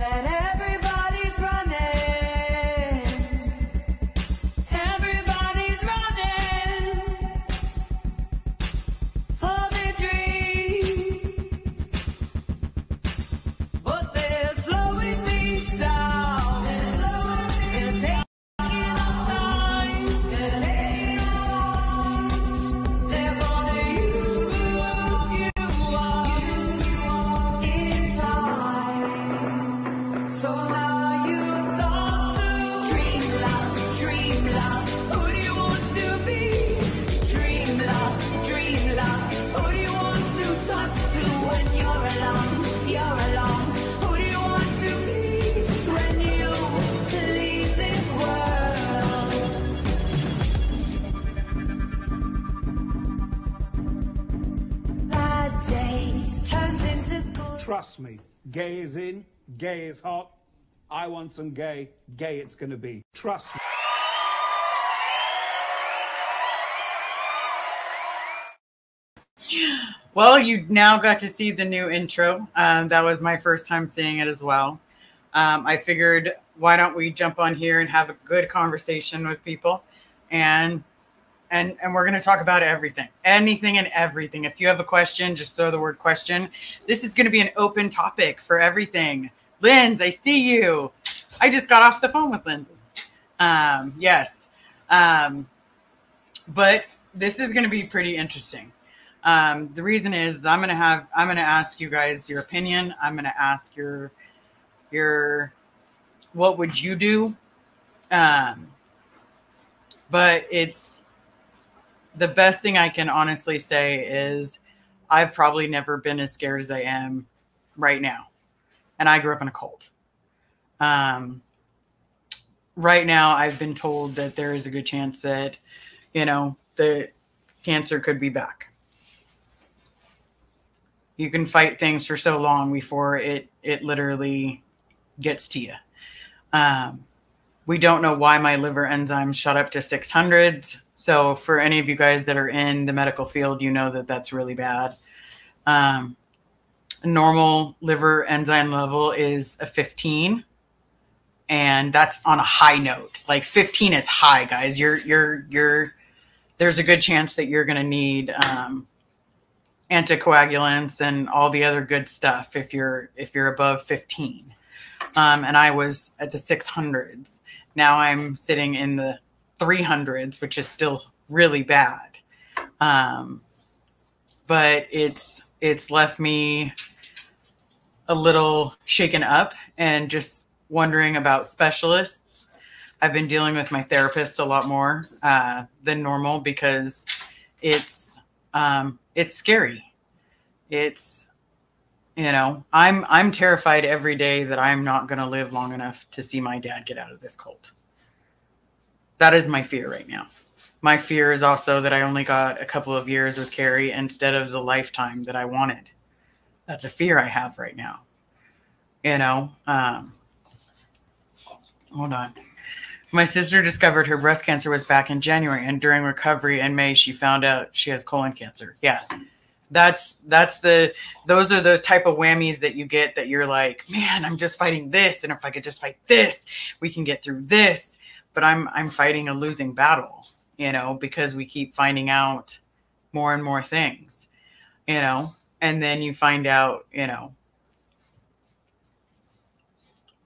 that everybody's running. Everybody's running for their dreams, but they're slowing me down. They're taking our time. They're gonna use you up in time. So now you've got to dream loud, dream loud. Who do you want to be? Dream loud, dream loud. Who do you want to talk to when you're alone? You're alone. Who do you want to please when you leave this world? Bad days turns into good. Trust me, gay is in, gay is hot. I want some gay, gay it's gonna be. Trust me. Well, you now got to see the new intro. That was my first time seeing it as well. I figured, why don't we jump on here and have a good conversation with people, and we're going to talk about everything, anything and everything. If you have a question, just throw the word question. This is going to be an open topic for everything. Linz, I see you. I just got off the phone with Lindsay. Yes. But this is going to be pretty interesting. The reason is I'm going to ask you guys your opinion. I'm going to ask your, what would you do? But it's the best thing I can honestly say is I've probably never been as scared as I am right now. And I grew up in a cult. Right now I've been told that there is a good chance that, the cancer could be back. You can fight things for so long before it literally gets to you. We don't know why my liver enzymes shot up to 600. So for any of you guys that are in the medical field, you know that that's really bad. Normal liver enzyme level is a 15. And that's on a high note. Like 15 is high, guys. There's a good chance that you're going to need anticoagulants and all the other good stuff if you're above 15. And I was at the 600s. Now I'm sitting in the 300s, which is still really bad. But it's left me a little shaken up and just wondering about specialists. I've been dealing with my therapist a lot more than normal because it's scary. It's, I'm terrified every day that I'm not going to live long enough to see my dad get out of this cult. That is my fear right now. My fear is also that I only got a couple of years with Carrie instead of the lifetime that I wanted. That's a fear I have right now. Hold on. My sister discovered her breast cancer was back in January, and during recovery in May, she found out she has colon cancer. Yeah. Those are the type of whammies that you get that you're like, man, I'm just fighting this. And if I could just fight this, we can get through this. But I'm fighting a losing battle, because we keep finding out more and more things, and then you find out,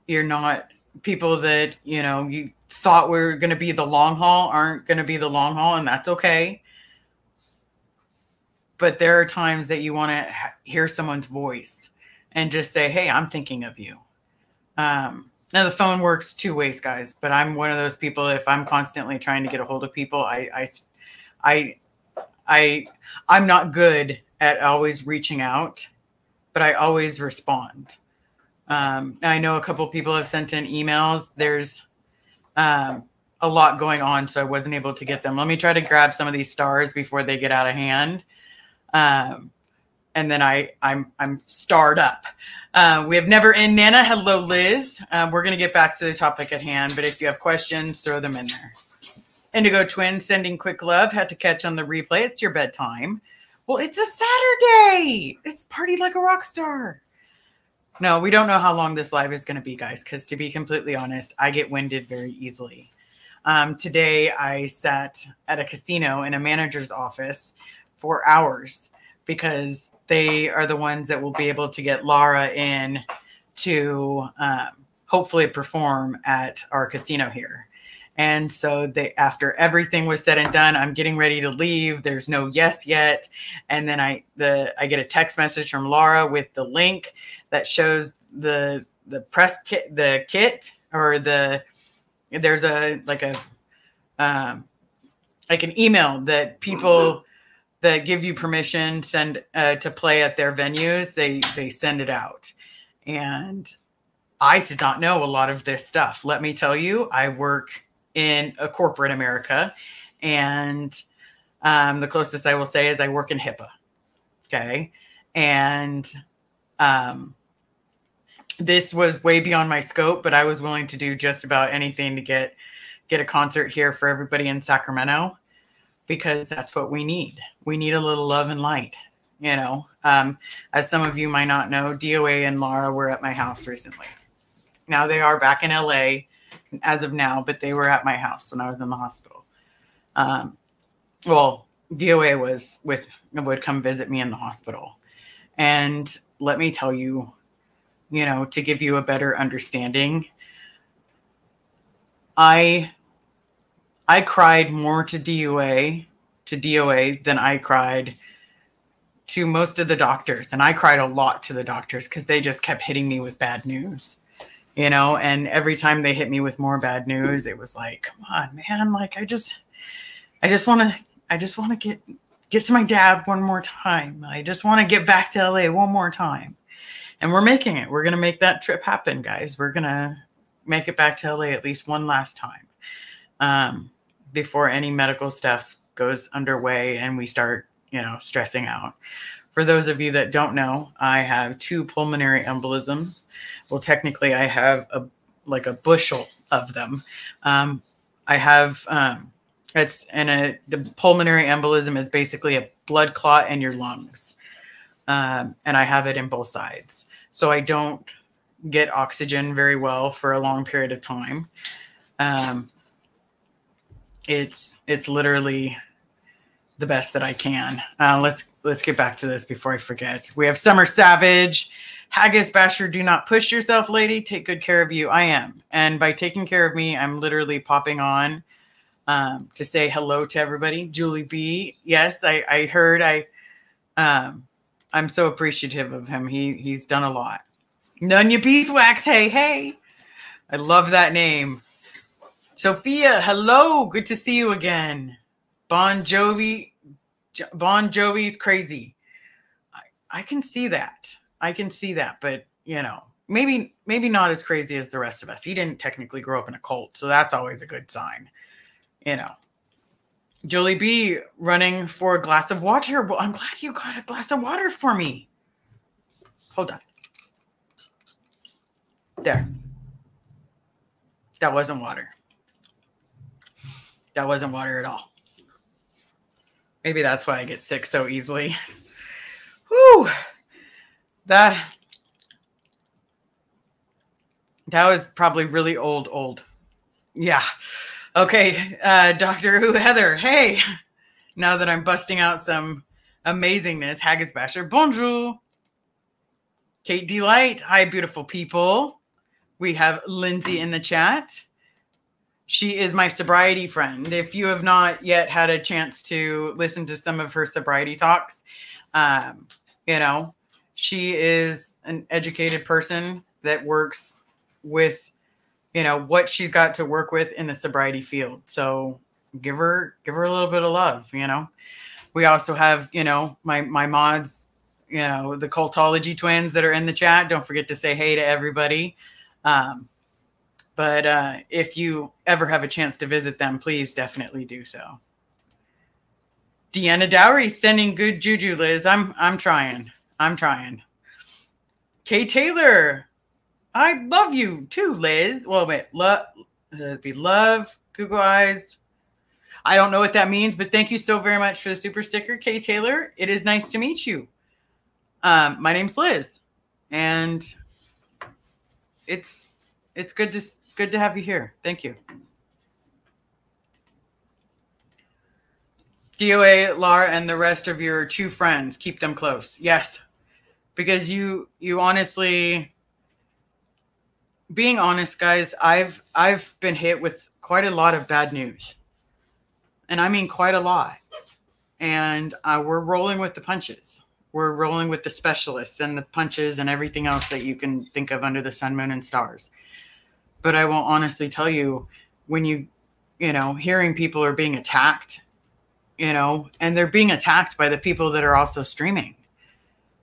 you're not people that, you thought were going to be the long haul aren't going to be the long haul, and that's okay. But there are times that you want to hear someone's voice and just say, hey, I'm thinking of you. Now the phone works two ways, guys, but I'm one of those people, if I'm constantly trying to get a hold of people, I'm not good at always reaching out, but I always respond. I know a couple of people have sent in emails. There's a lot going on, so I wasn't able to get them. Let me try to grab some of these stars before they get out of hand. And then I'm starred up. We have Never In Nana. Hello, Liz. We're going to get back to the topic at hand, but if you have questions, throw them in there. Indigo Twin sending quick love. Had to catch on the replay. It's your bedtime. Well, it's a Saturday. It's party like a rock star. No, we don't know how long this live is going to be, guys, because to be completely honest, I get winded very easily. Today, I sat at a casino in a manager's office for hours because they are the ones that will be able to get Laura in to hopefully perform at our casino here. And so after everything was said and done, I'm getting ready to leave. There's no yes yet. And then I get a text message from Laura with the link that shows the press kit, the kit, or there's like an email that people that give you permission send to play at their venues. They send it out. And I did not know a lot of this stuff. Let me tell you, I work in a corporate America, and the closest I will say is I work in HIPAA. Okay. And this was way beyond my scope, but I was willing to do just about anything to get a concert here for everybody in Sacramento, because that's what we need. We need a little love and light, you know. As some of you might not know, DOA and Laura were at my house recently. Now they are back in LA as of now, but they were at my house when I was in the hospital. Well, DOA would come visit me in the hospital. And let me tell you, you know, to give you a better understanding, I cried more to DOA than I cried to most of the doctors. And I cried a lot to the doctors because they just kept hitting me with bad news, you know, and every time they hit me with more bad news, it was like, come on, man. Like, I just want to get to my dad one more time. I just want to get back to LA one more time. And we're making it. We're going to make that trip happen, guys. We're going to make it back to LA at least one last time before any medical stuff goes underway and we start, you know, stressing out. For those of you that don't know, I have 2 pulmonary embolisms. Well, technically, I have a bushel of them. I have the pulmonary embolism is basically a blood clot in your lungs, and I have it in both sides. So I don't get oxygen very well for a long period of time. It's literally the best that I can. Let's get back to this before I forget. We have Summer Savage. Haggis Basher, do not push yourself, lady. Take good care of you. I am. And by taking care of me, I'm literally popping on to say hello to everybody. Julie B. Yes, I heard. I'm so appreciative of him. He's done a lot. Nunya Beeswax. Hey. I love that name. Sophia, hello. Good to see you again. Bon Jovi's crazy. I can see that. But, you know, maybe not as crazy as the rest of us. He didn't technically grow up in a cult, so that's always a good sign. You know. Julie B running for a glass of water. Well, I'm glad you got a glass of water for me. Hold on. There. That wasn't water. That wasn't water at all. Maybe that's why I get sick so easily. Whew. That was probably really old. Yeah. Okay. Dr. Who Heather. Hey. Now that I'm busting out some amazingness. Haggis Basher. Bonjour. Kate Delight. Hi, beautiful people. We have Lindsay in the chat. She is my sobriety friend. If you have not yet had a chance to listen to some of her sobriety talks, you know, she is an educated person that works with, you know, what she's got to work with in the sobriety field. So give her a little bit of love, you know. We also have, you know, my mods, you know, the Cultology twins that are in the chat. Don't forget to say hey to everybody. But if you ever have a chance to visit them, please definitely do so. Deanna Dowry sending good juju, Liz. I'm trying. Kay Taylor. I love you too, Liz. Well, wait, love, Google eyes. I don't know what that means, but thank you so very much for the super sticker, Kay Taylor. It is nice to meet you. My name's Liz, and it's good to have you here. Thank you. DOA, Lara, and the rest of your true friends, keep them close. Yes, because you honestly, being honest, guys, I've been hit with quite a lot of bad news, and I mean quite a lot. And we're rolling with the punches. We're rolling with the specialists and the punches and everything else that you can think of under the sun, moon, and stars. But I will honestly tell you, when you know, hearing people are being attacked, you know, and they're being attacked by the people that are also streaming.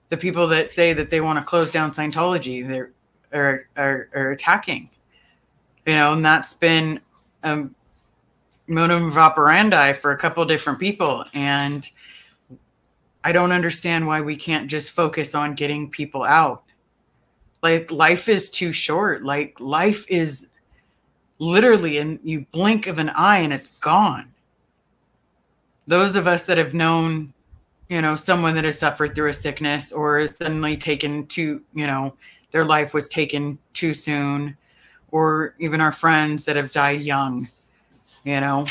The people that say that they want to close down Scientology, are attacking, you know, and that's been modus operandi for a couple of different people. And I don't understand why we can't just focus on getting people out. Like, life is too short. Like, life is literally, and you blink of an eye and it's gone. Those of us that have known, you know, someone that has suffered through a sickness or suddenly taken to, you know, their life was taken too soon, or even our friends that have died young, you know.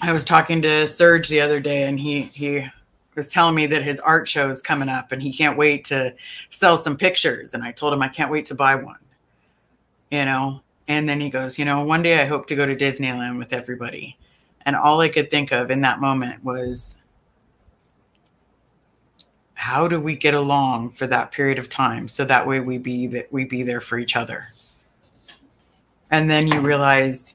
I was talking to Serge the other day, and he was telling me that his art show is coming up and he can't wait to sell some pictures. And I told him I can't wait to buy one, you know. And then he goes, you know, one day I hope to go to Disneyland with everybody. And all I could think of in that moment was, how do we get along for that period of time so that way we be there for each other? And then you realize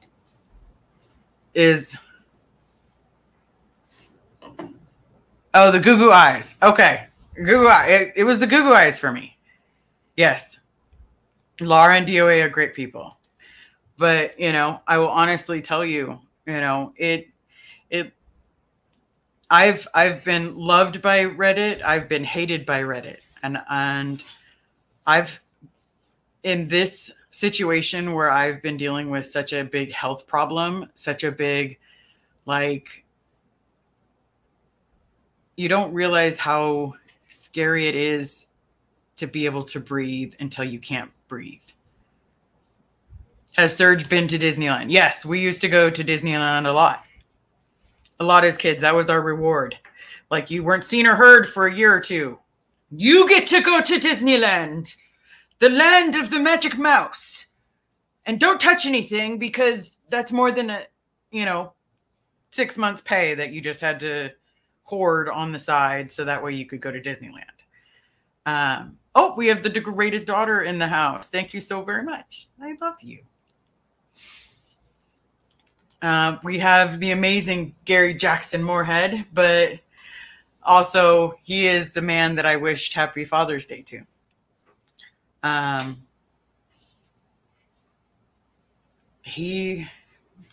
oh, the goo goo eyes. Okay. Goo eye. It was the goo goo eyes for me. Yes. Lara and DOA are great people. But, you know, I will honestly tell you, you know, I've been loved by Reddit. I've been hated by Reddit. And I've, in this situation where I've been dealing with such a big health problem, such a big, like, you don't realize how scary it is to be able to breathe until you can't breathe. Has Serge been to Disneyland? Yes, we used to go to Disneyland a lot. A lot as kids. That was our reward. Like, you weren't seen or heard for a year or two. You get to go to Disneyland, the land of the magic mouse. And don't touch anything, because that's more than 6 months pay that you just had to hoard on the side so that way you could go to Disneyland. Oh, we have the degraded daughter in the house. Thank you so very much. I love you. We have the amazing Gary Jackson Moorhead, but also he is the man that I wished Happy Father's Day to.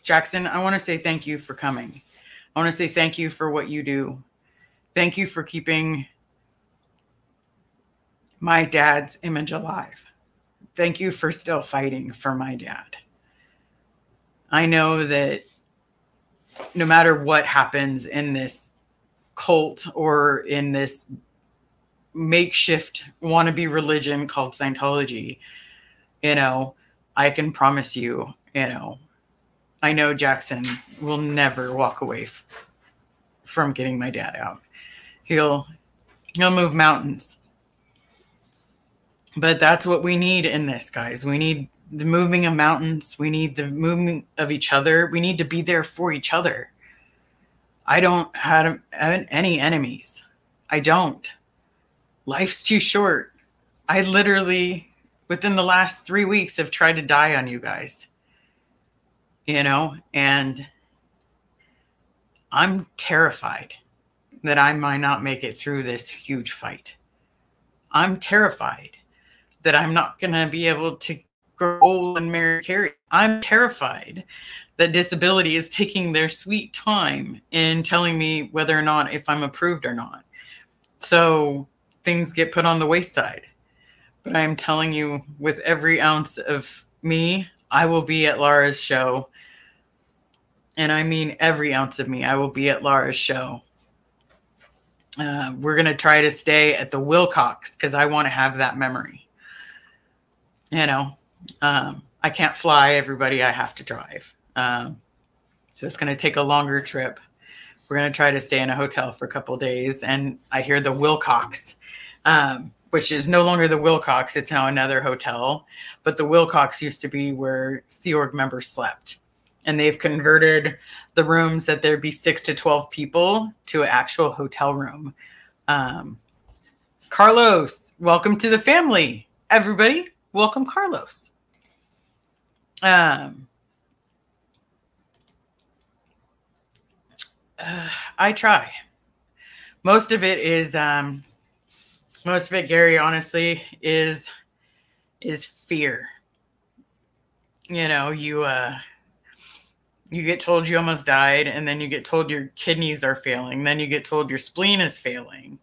Jackson, I want to say thank you for coming. I want to say thank you for what you do. Thank you for keeping my dad's image alive. Thank you for still fighting for my dad. I know that no matter what happens in this cult or in this makeshift wannabe religion called Scientology, you know, I can promise you, you know, I know Jackson will never walk away from getting my dad out. He'll move mountains. But that's what we need in this, guys. We need the moving of mountains. We need the movement of each other. We need to be there for each other. I don't have any enemies. I don't. Life's too short. I literally, within the last 3 weeks, have tried to die on you guys. You know, and I'm terrified that I might not make it through this huge fight. I'm terrified that I'm not going to be able to grow old and marry Carrie. I'm terrified that disability is taking their sweet time in telling me whether or not if I'm approved or not. So things get put on the wayside. But I'm telling you, with every ounce of me, I will be at Lara's show. And I mean every ounce of me. I will be at Lara's show. We're going to try to stay at the Wilcox because I want to have that memory. You know, I can't fly, everybody. I have to drive. So it's going to take a longer trip. We're going to try to stay in a hotel for a couple of days. And I hear the Wilcox, which is no longer the Wilcox. It's now another hotel. But the Wilcox used to be where Sea Org members slept. And they've converted the rooms that there'd be 6 to 12 people to an actual hotel room. Carlos, welcome to the family. Everybody, welcome Carlos. I try. Most of it, Gary, honestly, is fear. You know, you get told you almost died, and then you get told your kidneys are failing. Then you get told your spleen is failing.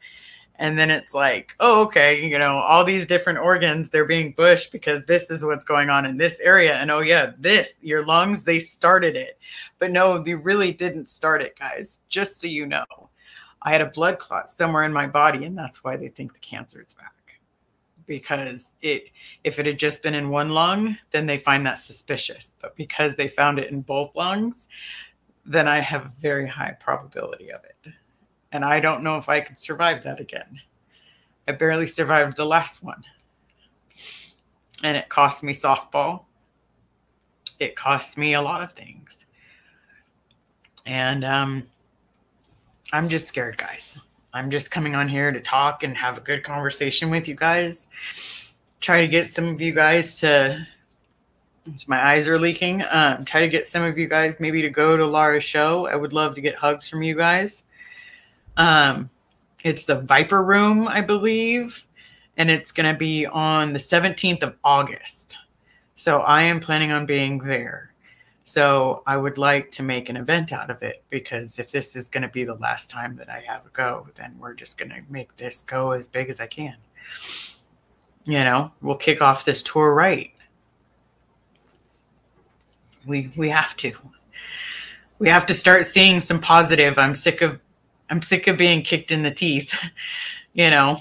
And then it's like, oh, okay, you know, all these different organs, they're being pushed because this is what's going on in this area. And oh, yeah, your lungs, they started it. But no, they really didn't start it, guys, just so you know. I had a blood clot somewhere in my body, and that's why they think the cancer is back. Because if it had just been in one lung, then they find that suspicious. But because they found it in both lungs, then I have a very high probability of it. And I don't know if I could survive that again. I barely survived the last one. And it cost me softball. It cost me a lot of things. And I'm just scared, guys. I'm just coming on here to talk and have a good conversation with you guys. Try to get some of you guys to... My eyes are leaking. Try to get some of you guys maybe to go to Laura's show. I would love to get hugs from you guys. It's the Viper Room, I believe, and it's going to be on the 17th of August. So I am planning on being there. So I would like to make an event out of it, because if this is going to be the last time that I have a go, then we're just going to make this go as big as I can. You know, we'll kick off this tour right. We have to. We have to start seeing some positive. I'm sick of being kicked in the teeth, you know.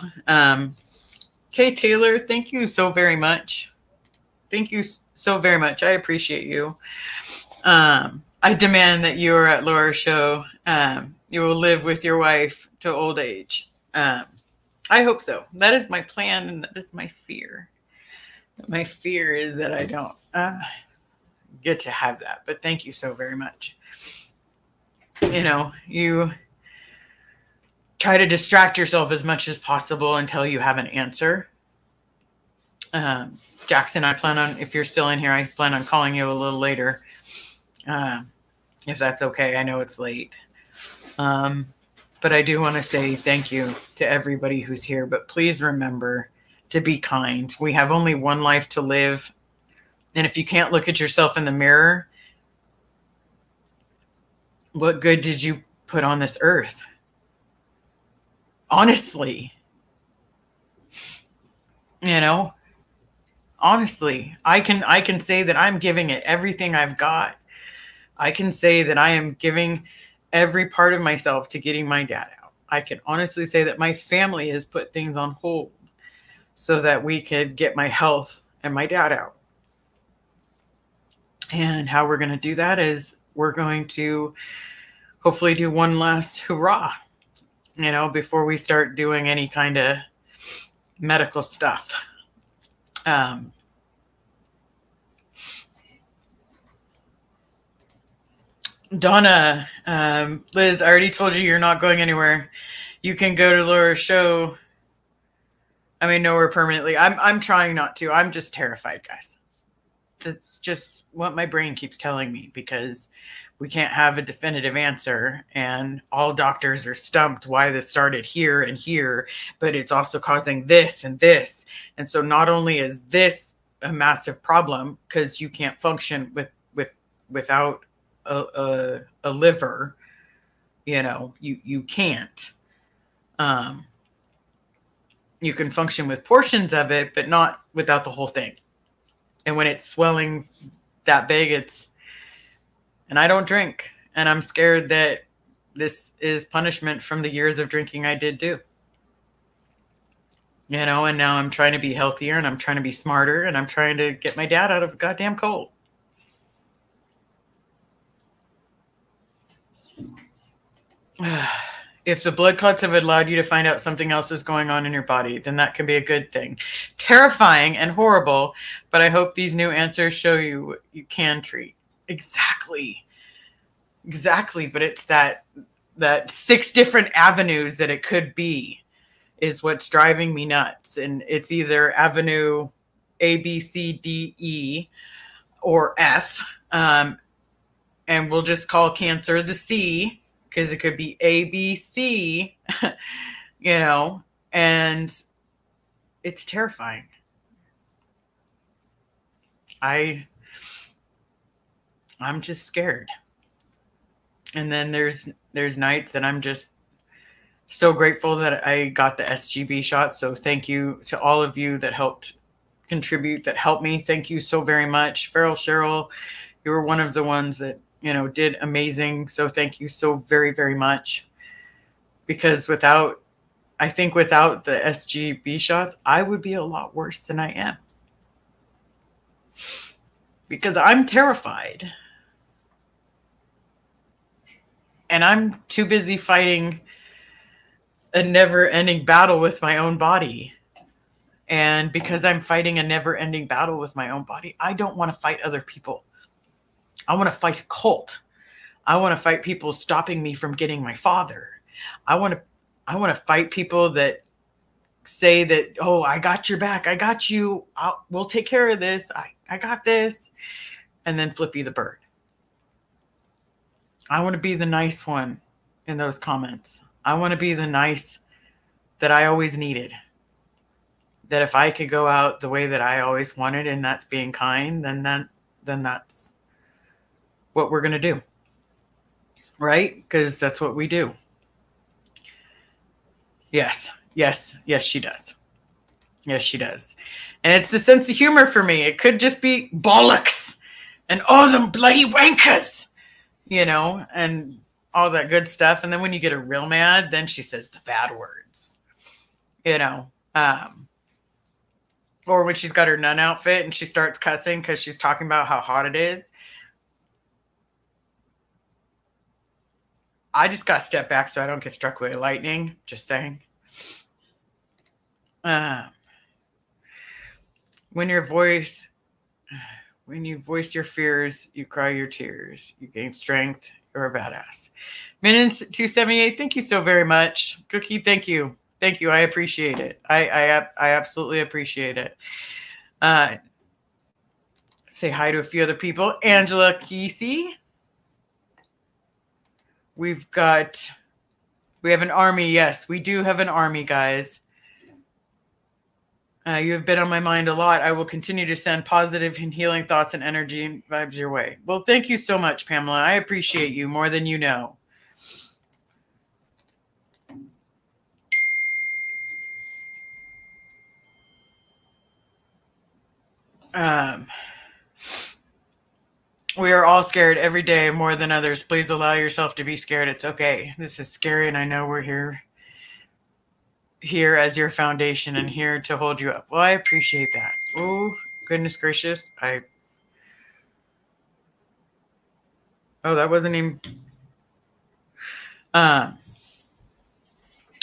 Kay Taylor, thank you so very much. Thank you so very much. I appreciate you. I demand that you are at Laura's show. You will live with your wife to old age. I hope so. That is my plan, and that is my fear. My fear is that I don't get to have that. But thank you so very much. You know, you try to distract yourself as much as possible until you have an answer. Jackson, I plan on, if you're still in here, I plan on calling you a little later. If that's okay. I know it's late. But I do want to say thank you to everybody who's here. But please remember to be kind. We have only one life to live. And if you can't look at yourself in the mirror, what good did you put on this earth? Honestly, you know, honestly, I can say that I'm giving it everything I've got. I can say that I am giving every part of myself to getting my dad out. I can honestly say that my family has put things on hold so that we could get my health and my dad out. And how we're going to do that is we're going to hopefully do one last hurrah, you know, before we start doing any kind of medical stuff. Donna, Liz, I already told you you're not going anywhere. You can go to Laura's show. I mean, nowhere permanently. I'm trying not to. I'm just terrified, guys. That's just what my brain keeps telling me, because we can't have a definitive answer, and all doctors are stumped why this started here and here, but it's also causing this and this. And so not only is this a massive problem because you can't function without a liver, you know, you can't. You can function with portions of it, but not without the whole thing. And when it's swelling that big, and I don't drink, and I'm scared that this is punishment from the years of drinking I did do. you know, and now I'm trying to be healthier and I'm trying to be smarter and I'm trying to get my dad out of a goddamn cold. If the blood clots have allowed you to find out something else is going on in your body, then that can be a good thing. Terrifying and horrible, but I hope these new answers show you what you can treat. Exactly. Exactly. But it's that 6 different avenues that it could be is what's driving me nuts. And it's either avenue A, B, C, D, E, or F. And we'll just call cancer the C, because it could be A, B, C, you know, and it's terrifying. I'm just scared. And then there's nights that I'm just so grateful that I got the SGB shot. So thank you to all of you that helped contribute, that helped me. Thank you so very much. Farrell, Cheryl, you were one of the ones that, you know, did amazing. So thank you so very, very much. Because I think without the SGB shots, I would be a lot worse than I am. Because I'm terrified. And I'm too busy fighting a never-ending battle with my own body. And because I'm fighting a never-ending battle with my own body, I don't want to fight other people. I want to fight a cult. I want to fight people stopping me from getting my father. I want to fight people that say that, oh, I got your back. I got you. We'll take care of this. I got this. And then Flippy the bird. I want to be the nice one in those comments. I want to be the nice that I always needed. That if I could go out the way that I always wanted, and that's being kind, then that's what we're going to do. Right? Because that's what we do. Yes, she does. Yes, she does. And it's the sense of humor for me. It could just be bollocks and oh, them bloody wankers, you know, and all that good stuff. And then when you get her real mad, then she says the bad words, you know. Or when she's got her nun outfit and she starts cussing because she's talking about how hot it is. I just got to step back so I don't get struck with lightning. Just saying. When you voice your fears, you cry your tears. You gain strength. You're a badass. Minutes 278. Thank you so very much. Cookie, thank you. Thank you. I appreciate it. I absolutely appreciate it. Say hi to a few other people. Angela Kesey. We have an army. Yes, we do have an army, guys. You have been on my mind a lot. I will continue to send positive and healing thoughts and energy and vibes your way. Well, thank you so much, Pamela. I appreciate you more than you know. We are all scared every day more than others. Please allow yourself to be scared. It's okay. This is scary, and I know we're here as your foundation and here to hold you up. Well, I appreciate that. Oh, goodness gracious. That wasn't even... I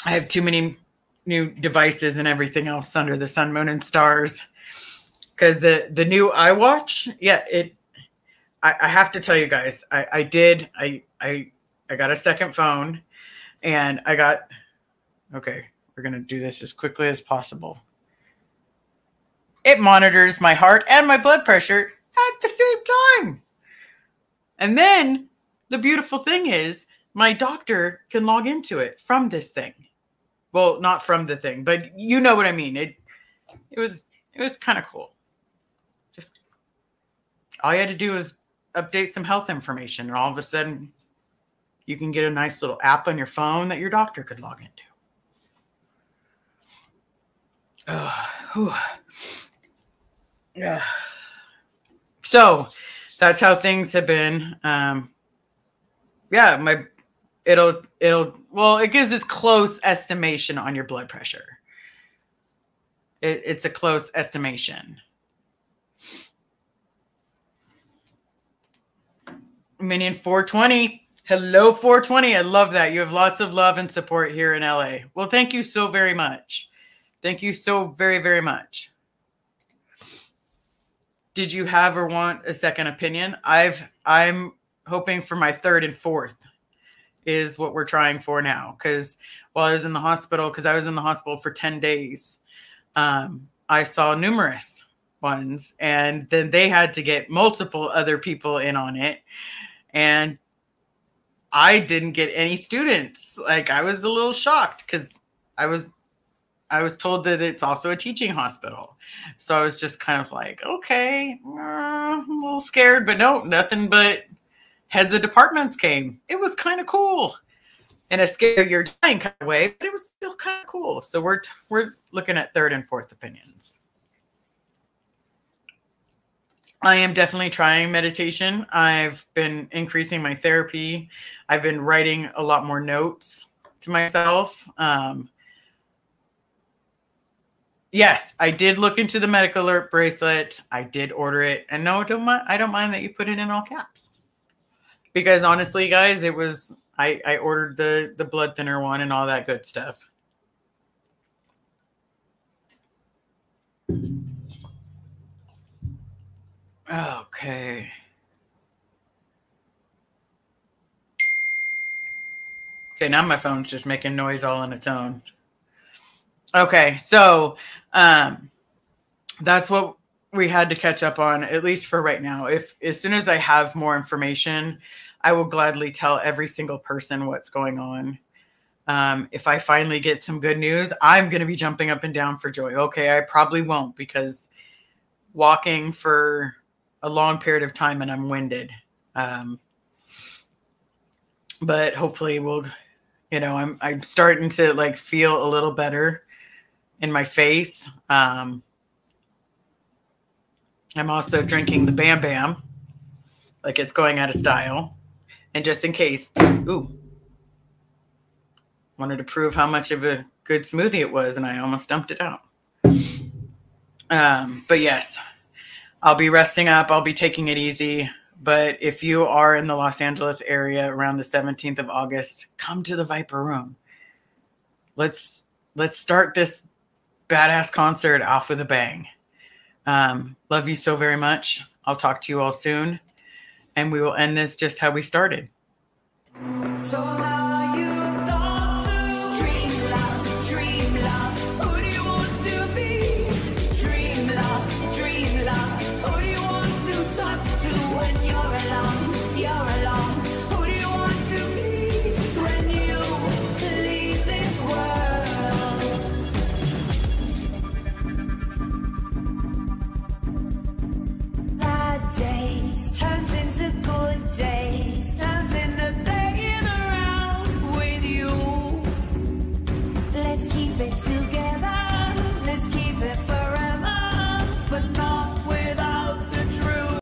have too many new devices and everything else under the sun, moon, and stars. Because the new iWatch, yeah, I have to tell you guys, I got a second phone, and okay, we're going to do this as quickly as possible. It monitors my heart and my blood pressure at the same time. And then the beautiful thing is my doctor can log into it from this thing. Well, not from the thing, but you know what I mean. It was kind of cool. Just all you had to do was update some health information, and all of a sudden you can get a nice little app on your phone that your doctor could log into. Yeah. So that's how things have been. It gives us close estimation on your blood pressure. it's a close estimation. Minion 420. Hello, 420. I love that. You have lots of love and support here in LA. Well, thank you so very much. Thank you so very, very much. Did you have or want a second opinion? I'm hoping for my third and fourth is what we're trying for now. Because while I was in the hospital, because I was in the hospital for 10 days, I saw numerous ones, and then they had to get multiple other people in on it. And I didn't get any students. Like, I was a little shocked because I was told that it's also a teaching hospital. So I was just kind of like, okay, I'm a little scared, but no, nothing but heads of departments came. It was kind of cool in a scare you're dying kind of way, but it was still kind of cool. So we're looking at third and fourth opinions. I am definitely trying meditation. I've been increasing my therapy. I've been writing a lot more notes to myself. Yes, I did look into the medical alert bracelet. I did order it. And no, I don't mind that you put it in all caps. Because honestly, guys, it was, I ordered the blood thinner one and all that good stuff. Okay. Okay, now my phone's just making noise all on its own. Okay, so that's what we had to catch up on, at least for right now. As soon as I have more information, I will gladly tell every single person what's going on. If I finally get some good news, I'm going to be jumping up and down for joy. Okay, I probably won't, because walking for a long period of time and I'm winded. But hopefully we'll, I'm starting to like feel a little better in my face. I'm also drinking the Bam Bam, like it's going out of style. And just in case, wanted to prove how much of a good smoothie it was, and I almost dumped it out. But yes, I'll be resting up. I'll be taking it easy. But if you are in the Los Angeles area around the 17th of August, come to the Viper Room. Let's start this badass concert off with a bang. Love you so very much. I'll talk to you all soon. And we will end this just how we started. So now you've got to dream loud, dream loud. Who do you want to be? Dream loud, dream loud. Who do you want to talk to when you're alone? You're alone. Who do you want to be when you leave this world? Bad days turns into good days, turns into playing around with you. Let's keep it